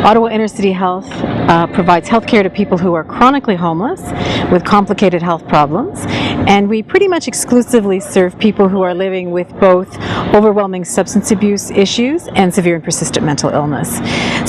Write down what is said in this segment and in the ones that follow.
Ottawa Inner City Health provides health care to people who are chronically homeless with complicated health problems, and we pretty much exclusively serve people who are living with both overwhelming substance abuse issues and severe and persistent mental illness.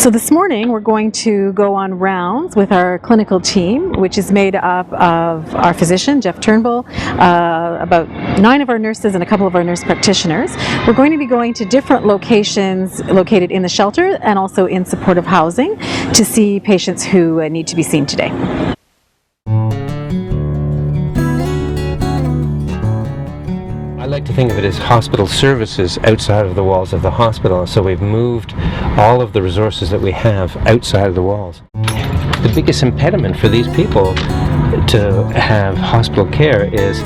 So this morning we're going to go on rounds with our clinical team, which is made up of our physician, Jeff Turnbull, about 9 of our nurses and a couple of our nurse practitioners. We're going to be going to different locations located in the shelter and also in supportive housing to see patients who need to be seen today. I like to think of it as hospital services outside of the walls of the hospital, so we've moved all of the resources that we have outside of the walls. The biggest impediment for these people to have hospital care is,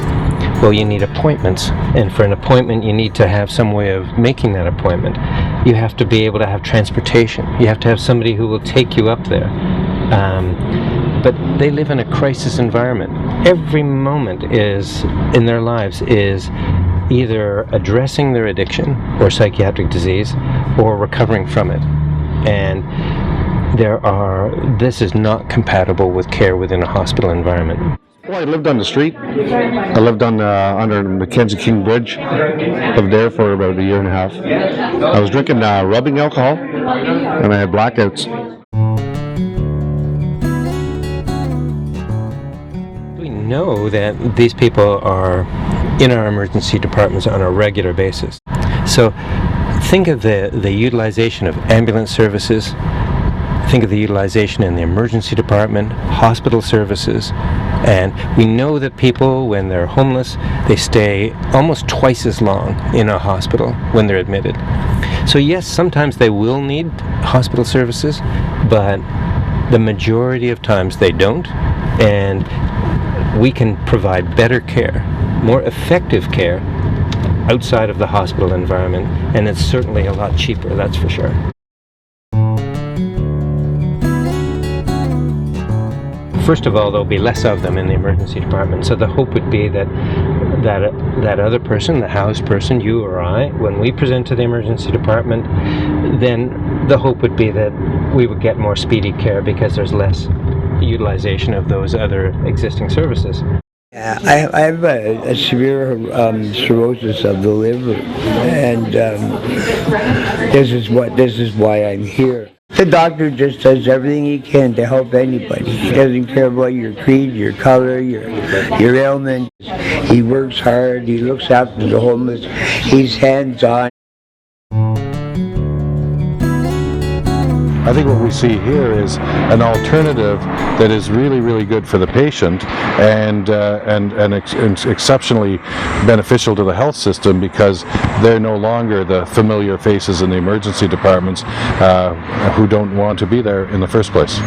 well, you need appointments, and for an appointment you need to have some way of making that appointment. You have to be able to have transportation. You have to have somebody who will take you up there. But they live in a crisis environment. Every moment in their lives is either addressing their addiction or psychiatric disease or recovering from it. And this is not compatible with care within a hospital environment. Well, I lived on the street. I lived on under Mackenzie King Bridge. Lived there for about a year and a half. I was drinking rubbing alcohol, and I had blackouts. We know that these people are in our emergency departments on a regular basis. So think of the utilization of ambulance services. Think of the utilization in the emergency department, hospital services, and we know that people, when they're homeless, they stay almost twice as long in a hospital when they're admitted. So yes, sometimes they will need hospital services, but the majority of times they don't, and we can provide better care, more effective care outside of the hospital environment, and it's certainly a lot cheaper, that's for sure. First of all, there'll be less of them in the emergency department, so the hope would be that other person, the housed person, you or I, when we present to the emergency department, then the hope would be that we would get more speedy care because there's less utilization of those other existing services. Yeah, I have a severe cirrhosis of the liver, and this is why I'm here. The doctor just does everything he can to help anybody. He doesn't care about your creed, your color, your ailment. He works hard. He looks after the homeless. He's hands-on. I think what we see here is an alternative that is really, really good for the patient and exceptionally beneficial to the health system, because they're no longer the familiar faces in the emergency departments who don't want to be there in the first place.